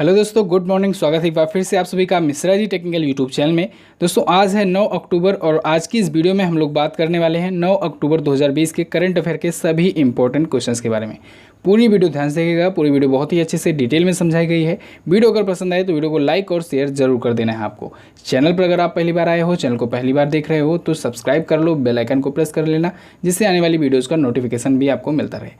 Hello दोस्तों, good morning. स्वागत है एक बार फिर से आप सभी का Mishra ji technical YouTube channel में। दोस्तों आज है 9 अक्टूबर और आज की इस वीडियो में हम लोग बात करने वाले हैं 9 अक्टूबर 2020 के करंट अफेयर के सभी इंपॉर्टेंट क्वेश्चंस के बारे में। पूरी वीडियो ध्यान से देखिएगा, पूरी वीडियो बहुत ही अच्छे से डिटेल में समझाई गई है। वीडियो अगर पसंद आए तो वीडियो को लाइक और शेयर जरूर कर देना है आपको। चैनल पर अगर आप पहली बार आए हो, चैनल को पहली बार देख रहे हो तो सब्सक्राइब कर लो, बेल आइकन को प्रेस कर लेना, जिससे आने वाली वीडियोज़ का नोटिफिकेशन भी आपको मिलता रहे।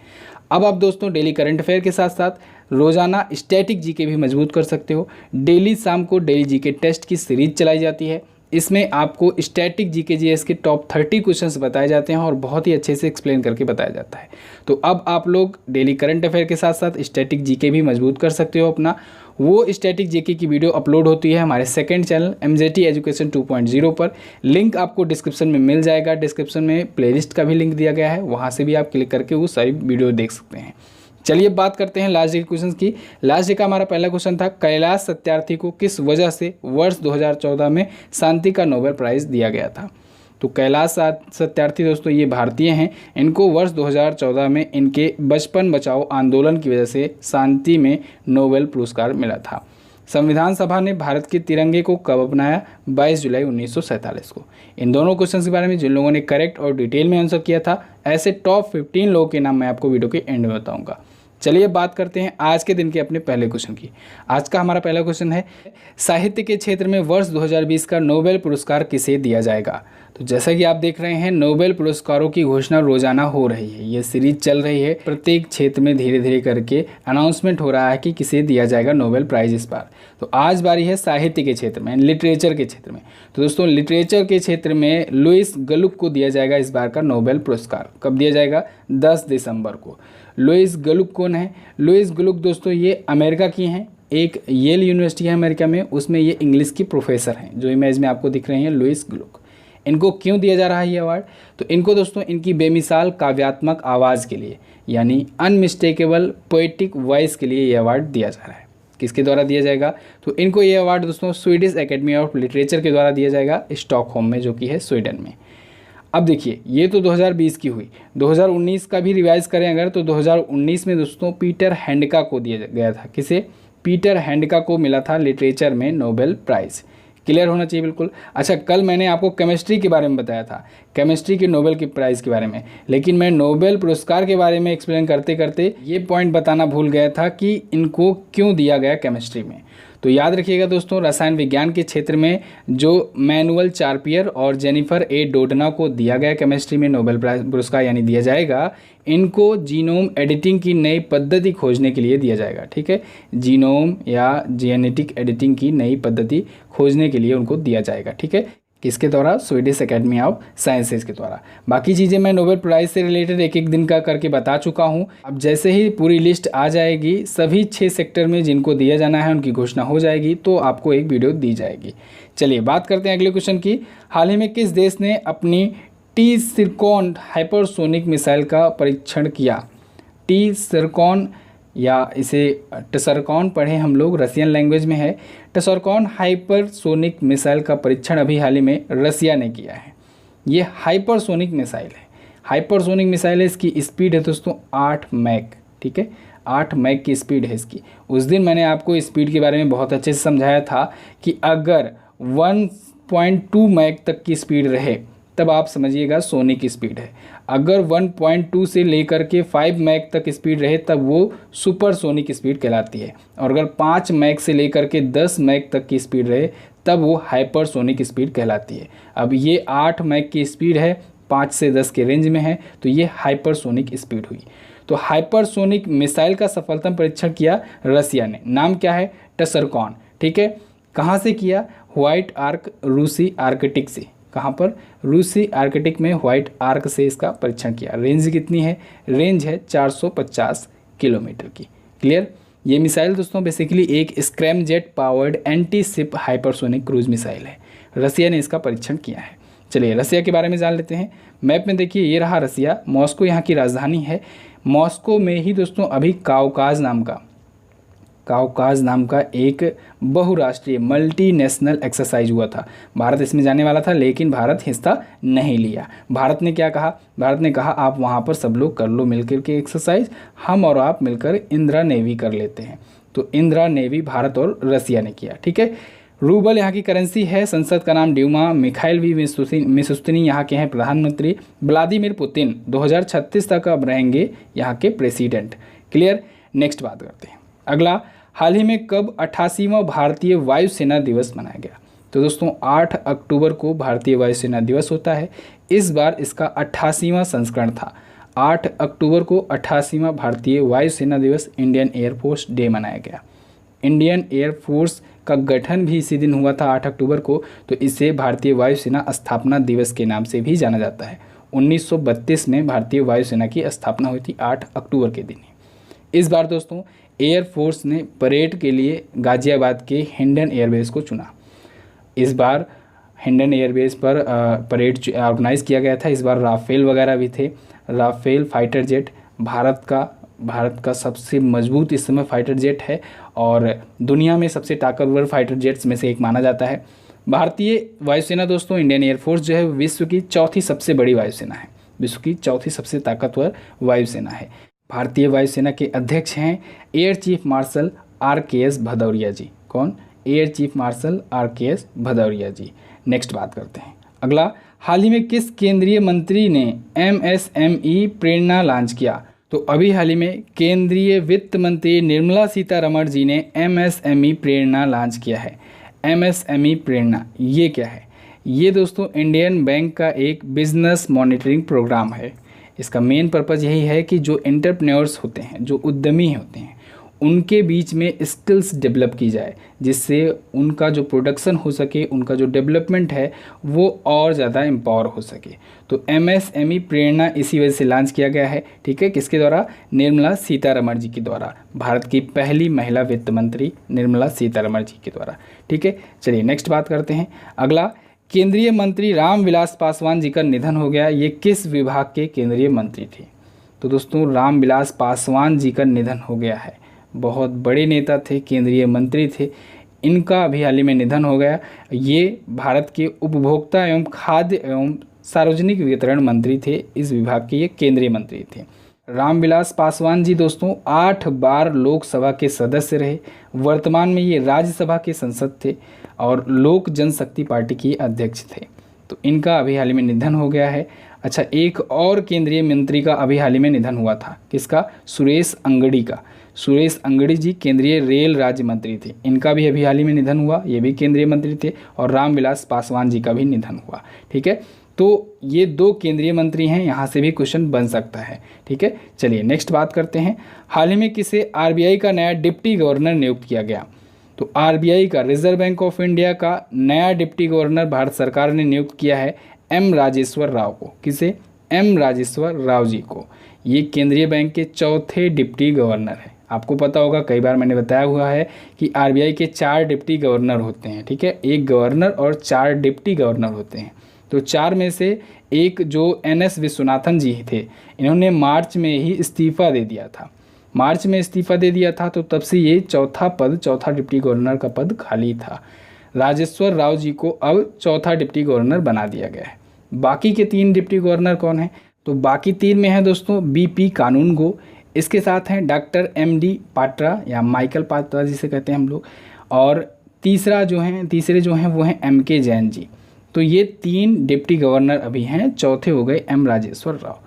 अब आप दोस्तों डेली करंट अफेयर के साथ साथ रोज़ाना स्टैटिक जीके भी मजबूत कर सकते हो। डेली शाम को डेली जीके टेस्ट की सीरीज चलाई जाती है। इसमें आपको स्टैटिक जीके जीएस के टॉप 30 क्वेश्चंस बताए जाते हैं और बहुत ही अच्छे से एक्सप्लेन करके बताया जाता है। तो अब आप लोग डेली करंट अफेयर के साथ साथ स्टैटिक जीके भी मजबूत कर सकते हो अपना। वो स्टैटिक जीके की वीडियो अपलोड होती है हमारे सेकंड चैनल MJT एजुकेशन 2.0 पर। लिंक आपको डिस्क्रिप्शन में मिल जाएगा। डिस्क्रिप्शन में प्लेलिस्ट का भी लिंक दिया गया है, वहाँ से भी आप क्लिक करके वो सारी वीडियो देख सकते हैं। चलिए बात करते हैं लास्ट डे के क्वेश्चन की। लास्ट डे का हमारा पहला क्वेश्चन था, कैलाश सत्यार्थी को किस वजह से वर्ष 2014 में शांति का नोबेल प्राइज़ दिया गया था। तो कैलाश सत्यार्थी दोस्तों ये भारतीय हैं। इनको वर्ष 2014 में इनके बचपन बचाओ आंदोलन की वजह से शांति में नोबेल पुरस्कार मिला था। संविधान सभा ने भारत के तिरंगे को कब अपनाया? 22 जुलाई 1947 को। इन दोनों क्वेश्चन के बारे में जिन लोगों ने करेक्ट और डिटेल में आंसर किया था, ऐसे टॉप 15 लोगों के नाम मैं आपको वीडियो के एंड में बताऊंगा। चलिए बात करते हैं आज के दिन के अपने पहले क्वेश्चन की। आज का हमारा पहला क्वेश्चन है, साहित्य के क्षेत्र में वर्ष 2020 का नोबेल पुरस्कार किसे दिया जाएगा। तो जैसा कि आप देख रहे हैं, नोबेल पुरस्कारों की घोषणा रोजाना हो रही है। ये सीरीज चल रही है, प्रत्येक क्षेत्र में धीरे धीरे करके अनाउंसमेंट हो रहा है कि किसे दिया जाएगा नोबेल प्राइज़ इस बार। तो आज बारी है साहित्य के क्षेत्र में, लिटरेचर के क्षेत्र में। तो दोस्तों लिटरेचर के क्षेत्र में लुईस गलुक को दिया जाएगा इस बार का नोबेल पुरस्कार। कब दिया जाएगा? 10 दिसंबर को। लुईस गलुक कौन है? लुईस गलुक दोस्तों ये अमेरिका की हैं। एक येल यूनिवर्सिटी है अमेरिका में, उसमें ये इंग्लिश की प्रोफेसर हैं, जो इमेज में आपको दिख रहे हैं लुईस गलुक। इनको क्यों दिया जा रहा है ये अवार्ड? तो इनको दोस्तों इनकी बेमिसाल काव्यात्मक आवाज़ के लिए, यानी अनमिस्टेकेबल पोएटिक वॉइस के लिए ये अवार्ड दिया जा रहा है। किसके द्वारा दिया जाएगा? तो इनको ये अवार्ड दोस्तों स्वीडिश एकेडमी ऑफ लिटरेचर के द्वारा दिया जाएगा, स्टॉकहोम में, जो कि है स्वीडन में। अब देखिए, ये तो 2020 की हुई। 2019 का भी रिवाइज करें अगर, तो 2019 में दोस्तों पीटर हैंडका को दिया गया था। किसे? पीटर हैंडका को मिला था लिटरेचर में नोबेल प्राइज़। क्लियर होना चाहिए बिल्कुल। अच्छा, कल मैंने आपको केमिस्ट्री के बारे में बताया था, केमिस्ट्री के नोबेल के प्राइज़ के बारे में, लेकिन मैं नोबेल पुरस्कार के बारे में एक्सप्लेन करते करते ये पॉइंट बताना भूल गया था कि इनको क्यों दिया गया केमिस्ट्री में। तो याद रखिएगा दोस्तों, रसायन विज्ञान के क्षेत्र में जो मैनुअल चार्पियर और जेनिफर ए डोडना को दिया गया केमिस्ट्री में नोबेल प्राइज पुरस्कार यानी दिया जाएगा, इनको जीनोम एडिटिंग की नई पद्धति खोजने के लिए दिया जाएगा। ठीक है, जीनोम या जेनेटिक एडिटिंग की नई पद्धति खोजने के लिए उनको दिया जाएगा। ठीक है, किसके द्वारा? स्वीडिश एकेडमी ऑफ साइंसेज के द्वारा। बाकी चीज़ें मैं नोबेल प्राइज़ से रिलेटेड एक एक दिन का करके बता चुका हूँ। अब जैसे ही पूरी लिस्ट आ जाएगी, सभी 6 सेक्टर में जिनको दिया जाना है उनकी घोषणा हो जाएगी, तो आपको एक वीडियो दी जाएगी। चलिए बात करते हैं अगले क्वेश्चन की। हाल ही में किस देश ने अपनी टी-सिरकॉन हाइपरसोनिक मिसाइल का परीक्षण किया? टी-सिरकॉन या इसे टसरकॉन पढ़े हम लोग, रसियन लैंग्वेज में है। टसरकॉन हाइपरसोनिक मिसाइल का परीक्षण अभी हाल ही में रसिया ने किया है। ये हाइपरसोनिक मिसाइल है, हाइपरसोनिक मिसाइल है। इसकी स्पीड है दोस्तों 8 मैक। ठीक है, 8 मैक की स्पीड है इसकी। उस दिन मैंने आपको स्पीड के बारे में बहुत अच्छे से समझाया था कि अगर 1.2 मैक तक की स्पीड रहे तब आप समझिएगा सोनिक स्पीड है। अगर 1.2 से लेकर के 5 मैक तक स्पीड रहे तब वो सुपर सोनिक स्पीड कहलाती है। और अगर 5 मैक से लेकर के 10 मैक तक की स्पीड रहे तब वो हाइपरसोनिक स्पीड कहलाती है। अब ये 8 मैक की स्पीड है, 5 से 10 के रेंज में है, तो ये हाइपरसोनिक स्पीड हुई। तो हाइपरसोनिक मिसाइल का सफलतम परीक्षण किया रसिया ने। नाम क्या है? टसरकॉन। ठीक है, कहाँ से किया? व्हाइट आर्क रूसी आर्कटिक से। कहाँ पर? रूसी आर्कटिक में व्हाइट आर्क से इसका परीक्षण किया। रेंज कितनी है? रेंज है 450 किलोमीटर की। क्लियर? ये मिसाइल दोस्तों बेसिकली एक scramjet powered anti ship hypersonic cruise missile है। रसिया ने इसका परीक्षण किया है। चलिए रसिया के बारे में जान लेते हैं। मैप में देखिए, ये रहा रसिया। मॉस्को यहाँ की राजधानी है। मॉस्को में ही दोस्तों अभी काउकाज नाम का एक बहुराष्ट्रीय मल्टीनेशनल एक्सरसाइज हुआ था। भारत इसमें जाने वाला था, लेकिन भारत हिस्सा नहीं लिया। भारत ने क्या कहा? भारत ने कहा आप वहाँ पर सब लोग कर लो मिलकर के एक्सरसाइज, हम और आप मिलकर इंदिरा नेवी कर लेते हैं। तो इंदिरा नेवी भारत और रसिया ने किया। ठीक है, रूबल यहाँ की करेंसी है। संसद का नाम ड्यूमा। मिखाइल वी मिशुस्तिनी यहाँ के हैं प्रधानमंत्री। व्लादिमीर पुतिन 2036 तक अब रहेंगे यहाँ के प्रेसिडेंट। क्लियर। नेक्स्ट बात करते हैं। अगला, हाल ही में कब 88वां भारतीय वायुसेना दिवस मनाया गया? तो दोस्तों 8 अक्टूबर को भारतीय वायुसेना दिवस होता है। इस बार इसका 88वां संस्करण था। 8 अक्टूबर को 88वां भारतीय वायुसेना दिवस, इंडियन एयरफोर्स डे मनाया गया। इंडियन एयरफोर्स का गठन भी इसी दिन हुआ था 8 अक्टूबर को, तो इसे भारतीय वायुसेना स्थापना दिवस के नाम से भी जाना जाता है। 1932 में भारतीय वायुसेना की स्थापना हुई थी 8 अक्टूबर के दिन। इस बार दोस्तों एयरफोर्स ने परेड के लिए गाजियाबाद के हिंडन एयरबेस को चुना। इस बार हिंडन एयरबेस पर परेड ऑर्गेनाइज किया गया था। इस बार राफेल वगैरह भी थे। राफेल फाइटर जेट भारत का सबसे मजबूत इस समय फाइटर जेट है और दुनिया में सबसे ताकतवर फाइटर जेट्स में से एक माना जाता है। भारतीय वायुसेना दोस्तों, इंडियन एयरफोर्स जो है विश्व की चौथी सबसे बड़ी वायुसेना है। विश्व की चौथी सबसे ताकतवर वायुसेना है। भारतीय वायुसेना के अध्यक्ष हैं air chief marshal RKS Bhadauria ji. कौन? Air chief marshal RKS Bhadauria ji. Next बात करते हैं। अगला, हाल ही में किस केंद्रीय मंत्री ने MSME प्रेरणा लॉन्च किया? तो अभी हाल ही में केंद्रीय वित्त मंत्री निर्मला सीतारमण जी ने MSME प्रेरणा लॉन्च किया है। MSME प्रेरणा ये क्या है? ये दोस्तों इंडियन बैंक का एक बिजनेस मॉनिटरिंग प्रोग्राम है। इसका मेन पर्पज़ यही है कि जो एंटरप्रेन्योर्स होते हैं, जो उद्यमी होते हैं, उनके बीच में स्किल्स डेवलप की जाए, जिससे उनका जो प्रोडक्शन हो सके, उनका जो डेवलपमेंट है वो और ज़्यादा एम्पावर हो सके। तो MSME प्रेरणा इसी वजह से लॉन्च किया गया है। ठीक है, किसके द्वारा? निर्मला सीतारमण जी के द्वारा, भारत की पहली महिला वित्त मंत्री निर्मला सीतारमण जी के द्वारा। ठीक है, चलिए नेक्स्ट बात करते हैं। अगला, केंद्रीय मंत्री रामविलास पासवान जी का निधन हो गया। ये किस विभाग के केंद्रीय मंत्री थे? तो दोस्तों रामविलास पासवान जी का निधन हो गया है। बहुत बड़े नेता थे, केंद्रीय मंत्री थे। इनका अभी हाल ही में निधन हो गया। ये भारत के उपभोक्ता एवं खाद्य एवं सार्वजनिक वितरण मंत्री थे। इस विभाग के ये केंद्रीय मंत्री थे। रामविलास पासवान जी दोस्तों 8 बार लोकसभा के सदस्य रहे। वर्तमान में ये राज्यसभा के सांसद थे और लोक जनशक्ति पार्टी के अध्यक्ष थे। तो इनका अभी हाल ही में निधन हो गया है। अच्छा, एक और केंद्रीय मंत्री का अभी हाल ही में निधन हुआ था। किसका? सुरेश अंगड़ी का। सुरेश अंगड़ी जी केंद्रीय रेल राज्य मंत्री थे। इनका भी अभी हाल ही में निधन हुआ। ये भी केंद्रीय मंत्री थे। और रामविलास पासवान जी का भी निधन हुआ। ठीक है, तो ये 2 केंद्रीय मंत्री हैं। यहाँ से भी क्वेश्चन बन सकता है। ठीक है, चलिए नेक्स्ट बात करते हैं। हाल ही में किसे RBI का नया डिप्टी गवर्नर नियुक्त किया गया? तो RBI का, रिजर्व बैंक ऑफ इंडिया का नया डिप्टी गवर्नर भारत सरकार ने नियुक्त किया है M राजेश्वर राव को। किसे? M राजेश्वर राव जी को। ये केंद्रीय बैंक के चौथे डिप्टी गवर्नर है। आपको पता होगा, कई बार मैंने बताया हुआ है कि RBI के 4 डिप्टी गवर्नर होते हैं। ठीक है, एक गवर्नर और 4 डिप्टी गवर्नर होते हैं। तो 4 में से एक जो NS विश्वनाथन जी थे, इन्होंने मार्च में ही इस्तीफ़ा दे दिया था। मार्च में इस्तीफ़ा दे दिया था, तो तब से ये चौथा डिप्टी गवर्नर का पद खाली था। राजेश्वर राव जी को अब चौथा डिप्टी गवर्नर बना दिया गया है। बाकी के 3 डिप्टी गवर्नर कौन हैं? तो बाकी 3 में हैं दोस्तों BP कानूनगो, इसके साथ हैं डॉक्टर MD पात्रा या माइकल पात्रा जिसे कहते हैं हम लोग, और तीसरे जो हैं वो हैं MK जैन जी। तो ये 3 डिप्टी गवर्नर अभी हैं। चौथे हो गए M राजेश्वर राव।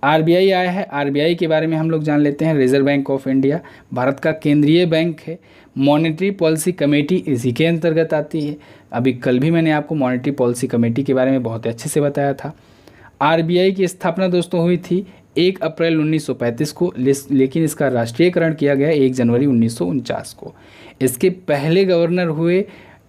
RBI आया है। RBI के बारे में हम लोग जान लेते हैं। Reserve bank of India Bharat का केंद्रीय बैंक है। मॉनेटरी पॉलिसी कमेटी इसी के अंतर्गत आती है। अभी कल भी मैंने आपको मॉनेटरी पॉलिसी कमेटी के बारे में बहुत अच्छे से बताया था। RBI की स्थापना दोस्तों हुई थी 1 अप्रैल 1935 को, लेकिन इसका राष्ट्रीयकरण किया गया 1 जनवरी 1949 को। इसके पहले गवर्नर हुए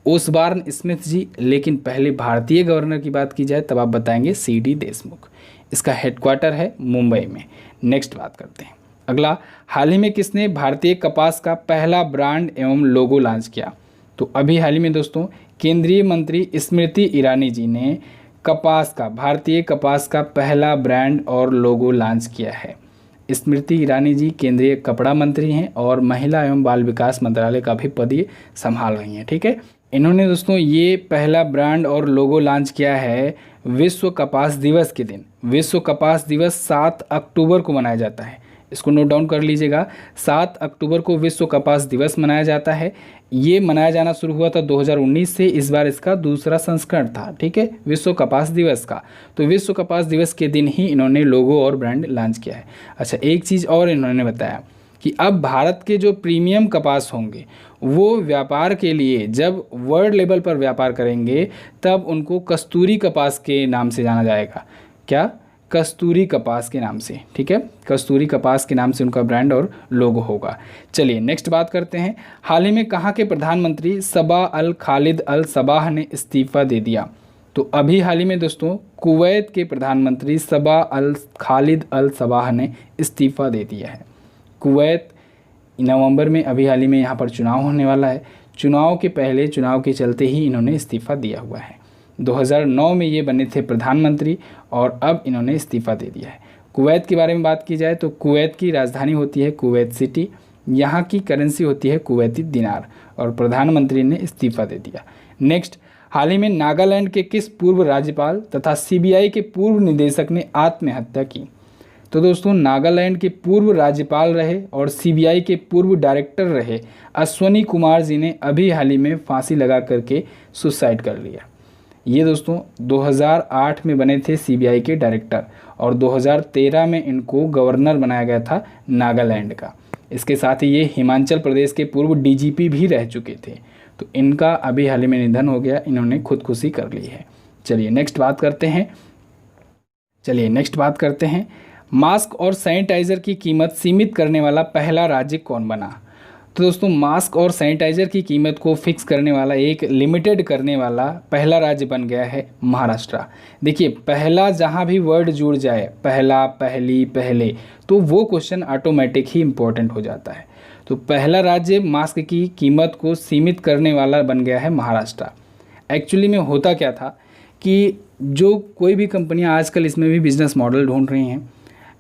ओसबॉर्न स्मिथ जी, लेकिन पहले भारतीय गवर्नर की बात की जाए तब आप बताएंगे CD देशमुख। इसका हेडक्वार्टर है मुंबई में। नेक्स्ट बात करते हैं। अगला, हाल ही में किसने भारतीय कपास का पहला ब्रांड एवं लोगो लॉन्च किया? तो अभी हाल ही में दोस्तों केंद्रीय मंत्री स्मृति ईरानी जी ने भारतीय कपास का पहला ब्रांड और लोगो लॉन्च किया है। स्मृति ईरानी जी केंद्रीय कपड़ा मंत्री हैं और महिला एवं बाल विकास मंत्रालय का भी पद ये संभाल रही हैं। ठीक है, इन्होंने दोस्तों ये पहला ब्रांड और लोगो लॉन्च किया है विश्व कपास दिवस के दिन। विश्व कपास दिवस 7 अक्टूबर को मनाया जाता है। इसको नोट डाउन कर लीजिएगा। 7 अक्टूबर को विश्व कपास दिवस मनाया जाता है। ये मनाया जाना शुरू हुआ था 2019 से, इस बार इसका दूसरा संस्करण था, ठीक है, विश्व कपास दिवस का। तो विश्व कपास दिवस के दिन ही इन्होंने लोगो और ब्रांड लॉन्च किया है। अच्छा, एक चीज़ और इन्होंने बताया कि अब भारत के जो प्रीमियम कपास होंगे वो व्यापार के लिए जब वर्ल्ड लेवल पर व्यापार करेंगे तब उनको कस्तूरी कपास के नाम से जाना जाएगा। क्या? कस्तूरी कपास के नाम से, ठीक है, कस्तूरी कपास के नाम से उनका ब्रांड और लोगो होगा। चलिए नेक्स्ट बात करते हैं। हाल ही में कहाँ के प्रधानमंत्री सबा अल खालिद अल सबाह ने इस्तीफ़ा दे दिया? तो अभी हाल ही में दोस्तों कुवैत के प्रधानमंत्री सबा अल खालिद अल सबाह ने इस्तीफ़ा दे दिया है। कुवैत नवंबर में अभी हाल ही में यहाँ पर चुनाव होने वाला है। चुनाव के पहले, चुनाव के चलते ही इन्होंने इस्तीफ़ा दिया हुआ है। 2009 में ये बने थे प्रधानमंत्री और अब इन्होंने इस्तीफ़ा दे दिया है। कुवैत के बारे में बात की जाए तो कुवैत की राजधानी होती है कुवैत सिटी, यहाँ की करेंसी होती है कुवैती दिनार और प्रधानमंत्री ने इस्तीफ़ा दे दिया। नेक्स्ट, हाल ही में नागालैंड के किस पूर्व राज्यपाल तथा सीबीआई के पूर्व निदेशक ने आत्महत्या की? तो दोस्तों नागालैंड के पूर्व राज्यपाल रहे और सीबीआई के पूर्व डायरेक्टर रहे अश्वनी कुमार जी ने अभी हाल ही में फांसी लगा करके सुसाइड कर लिया। ये दोस्तों 2008 में बने थे सीबीआई के डायरेक्टर और 2013 में इनको गवर्नर बनाया गया था नागालैंड का। इसके साथ ही ये हिमाचल प्रदेश के पूर्व डीजीपी भी रह चुके थे। तो इनका अभी हाल ही में निधन हो गया, इन्होंने खुदकुशी कर ली है। चलिए नेक्स्ट बात करते हैं। मास्क और सैनिटाइज़र की कीमत सीमित करने वाला पहला राज्य कौन बना? तो दोस्तों मास्क और सैनिटाइज़र की कीमत को फिक्स करने वाला, एक लिमिटेड करने वाला पहला राज्य बन गया है महाराष्ट्र। देखिए पहला जहाँ भी वर्ड जुड़ जाए, पहला, पहली, पहले, तो वो क्वेश्चन ऑटोमेटिक ही इम्पोर्टेंट हो जाता है। तो पहला राज्य मास्क की कीमत को सीमित करने वाला बन गया है महाराष्ट्र। एक्चुअली में होता क्या था कि जो कोई भी कंपनियां आजकल इसमें भी बिजनेस मॉडल ढूंढ रही हैं,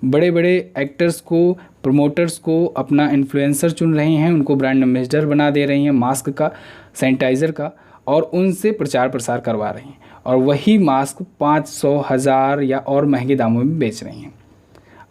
बड़े बड़े एक्टर्स को, प्रमोटर्स को अपना इन्फ्लुएंसर चुन रही हैं, उनको ब्रांड एम्बेसडर बना दे रही हैं मास्क का, सैनिटाइज़र का, और उनसे प्रचार प्रसार करवा रही हैं और वही मास्क 500, 1000 या और महंगे दामों में बेच रही हैं।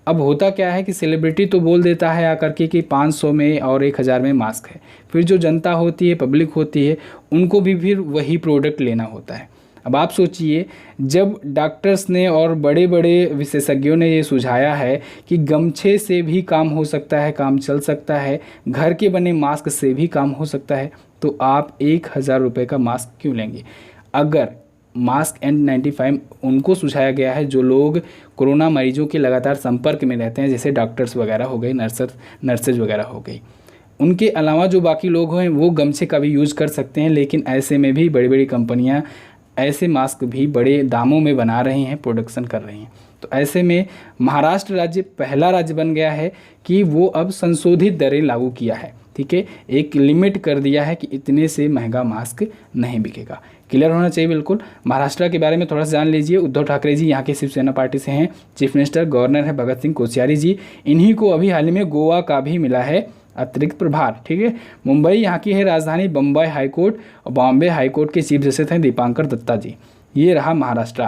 अब होता क्या है कि सेलिब्रिटी तो बोल देता है आकर के कि 500 में और 1000 में मास्क है, फिर जो जनता होती है, पब्लिक होती है, उनको भी फिर वही प्रोडक्ट लेना होता है। अब आप सोचिए, जब डॉक्टर्स ने और बड़े बड़े विशेषज्ञों ने ये सुझाया है कि गमछे से भी काम हो सकता है, काम चल सकता है, घर के बने मास्क से भी काम हो सकता है, तो आप 1000 रुपये का मास्क क्यों लेंगे? अगर मास्क N95 उनको सुझाया गया है जो लोग कोरोना मरीजों के लगातार संपर्क में रहते हैं, जैसे डॉक्टर्स वगैरह हो गए, नर्सेज वगैरह हो गई, उनके अलावा जो बाकी लोग हैं वो गमछे का भी यूज़ कर सकते हैं। लेकिन ऐसे में भी बड़ी बड़ी कंपनियां ऐसे मास्क भी बड़े दामों में बना रही हैं, प्रोडक्शन कर रही हैं। तो ऐसे में महाराष्ट्र राज्य पहला राज्य बन गया है कि वो अब संशोधित दरें लागू किया है, ठीक है, एक लिमिट कर दिया है कि इतने से महंगा मास्क नहीं बिकेगा। क्लियर होना चाहिए बिल्कुल। महाराष्ट्र के बारे में थोड़ा सा जान लीजिए। उद्धव ठाकरे जी यहाँ के शिवसेना पार्टी से हैं, चीफ मिनिस्टर, गवर्नर है भगत सिंह कोश्यारी जी, इन्हीं को अभी हाल ही में गोवा का भी मिला है अतिरिक्त प्रभार, ठीक है। मुंबई यहाँ की है राजधानी, बम्बई हाईकोर्ट और बॉम्बे हाईकोर्ट के चीफ जस्टिस हैं दीपांकर दत्ता जी। ये रहा महाराष्ट्र।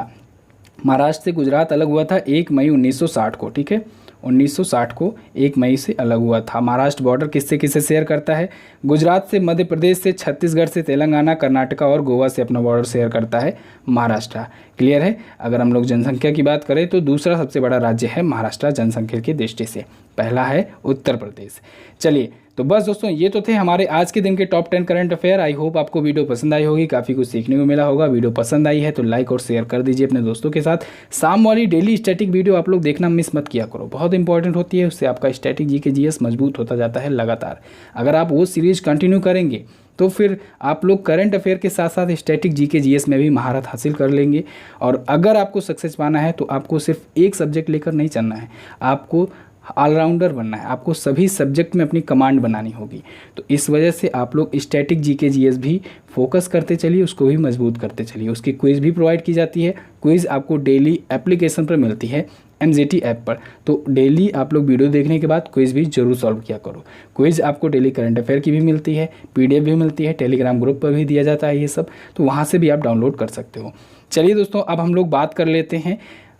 महाराष्ट्र से गुजरात अलग हुआ था 1 मई 1960 को, ठीक है, 1960 को 1 मई से अलग हुआ था। महाराष्ट्र बॉर्डर किससे किससे शेयर करता है? गुजरात से, मध्य प्रदेश से, छत्तीसगढ़ से, तेलंगाना, कर्नाटका और गोवा से अपना बॉर्डर शेयर करता है महाराष्ट्र। क्लियर है। अगर हम लोग जनसंख्या की बात करें तो दूसरा सबसे बड़ा राज्य है महाराष्ट्र जनसंख्या की दृष्टि से, पहला है उत्तर प्रदेश। चलिए तो बस दोस्तों ये तो थे हमारे आज के दिन के top 10 current affair. I hope आपको वीडियो पसंद आई होगी, काफ़ी कुछ सीखने को मिला होगा। वीडियो पसंद आई है तो लाइक और शेयर कर दीजिए अपने दोस्तों के साथ। शाम वाली डेली स्टैटिक वीडियो आप लोग देखना मिस मत किया करो, बहुत इंपॉर्टेंट होती है, उससे आपका स्टैटिक जीके जीएस मजबूत होता जाता है लगातार। अगर आप वो सीरीज कंटिन्यू करेंगे तो फिर आप लोग करंट अफेयर के साथ साथ स्टैटिक जीके जीएस में भी महारत हासिल कर लेंगे। और अगर आपको सक्सेस पाना है तो आपको सिर्फ एक सब्जेक्ट लेकर नहीं चलना है, आपको ऑलराउंडर बनना है, आपको सभी सब्जेक्ट में अपनी कमांड बनानी होगी। तो इस वजह से आप लोग स्टैटिक जीके जीएस भी फोकस करते चलिए, उसको भी मजबूत करते चलिए। उसकी क्विज़ भी प्रोवाइड की जाती है, क्विज़ आपको डेली एप्लीकेशन पर मिलती है MGT ऐप पर। तो डेली आप लोग वीडियो देखने के बाद क्विज़ भी जरूर सॉल्व किया करो। क्विज़ आपको डेली करंट अफेयर की भी मिलती है, PDF भी मिलती है, टेलीग्राम ग्रुप पर भी दिया जाता है ये सब, तो वहाँ से भी आप डाउनलोड कर सकते हो। चलिए दोस्तों अब हम लोग बात कर लेते हैं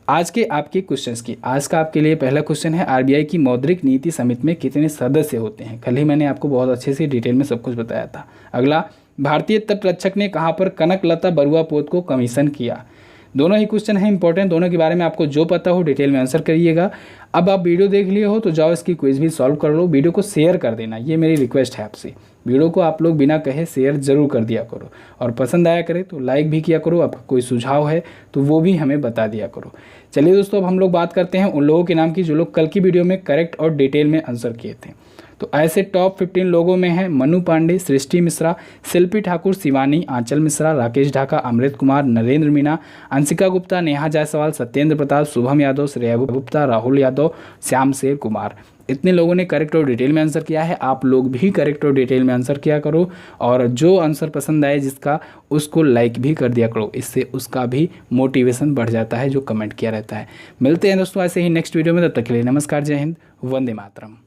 आज के आपके क्वेश्चंस की, आज का आपके लिए पहला क्वेश्चन है, आरबीआई की मौद्रिक नीति समिति में कितने सदस्य होते हैं? कल ही मैंने आपको बहुत अच्छे से डिटेल में सब कुछ बताया था। अगला, भारतीय तटरक्षक ने कहाँ पर कनकलता बरुआ पोत को कमीशन किया? दोनों ही क्वेश्चन है इंपॉर्टेंट, दोनों के बारे में आपको जो पता हो डिटेल में आंसर करिएगा। अब आप वीडियो देख लिए हो तो जाओ इसकी क्विज भी सॉल्व कर लो। वीडियो को शेयर कर देना, ये मेरी रिक्वेस्ट है आपसे। वीडियो को आप लोग बिना कहे शेयर जरूर कर दिया करो, और पसंद आया करे तो लाइक भी किया करो। आपका कोई सुझाव है तो वो भी हमें बता दिया करो। चलिए दोस्तों, अब हम लोग बात करते हैं उन लोगों के नाम की जो लोग कल की वीडियो में करेक्ट और डिटेल में आंसर किए थे। तो ऐसे टॉप 15 लोगों में हैं मनु पांडे, सृष्टि मिश्रा, शिल्पी ठाकुर, शिवानी, आंचल मिश्रा, राकेश ढाका, अमृत कुमार, नरेंद्र मीना, अंशिका गुप्ता, नेहा जायसवाल, सत्येंद्र प्रताप, शुभम यादव, श्रेया गुप्ता, राहुल यादव, श्याम शेर कुमार। इतने लोगों ने करेक्ट और डिटेल में आंसर किया है। आप लोग भी करेक्ट और डिटेल में आंसर किया करो, और जो आंसर पसंद आए जिसका, उसको लाइक भी कर दिया करो। इससे उसका भी मोटिवेशन बढ़ जाता है जो कमेंट किया रहता है। मिलते हैं दोस्तों ऐसे ही नेक्स्ट वीडियो में, तब तक के लिए नमस्कार, जय हिंद, वंदे मातरम।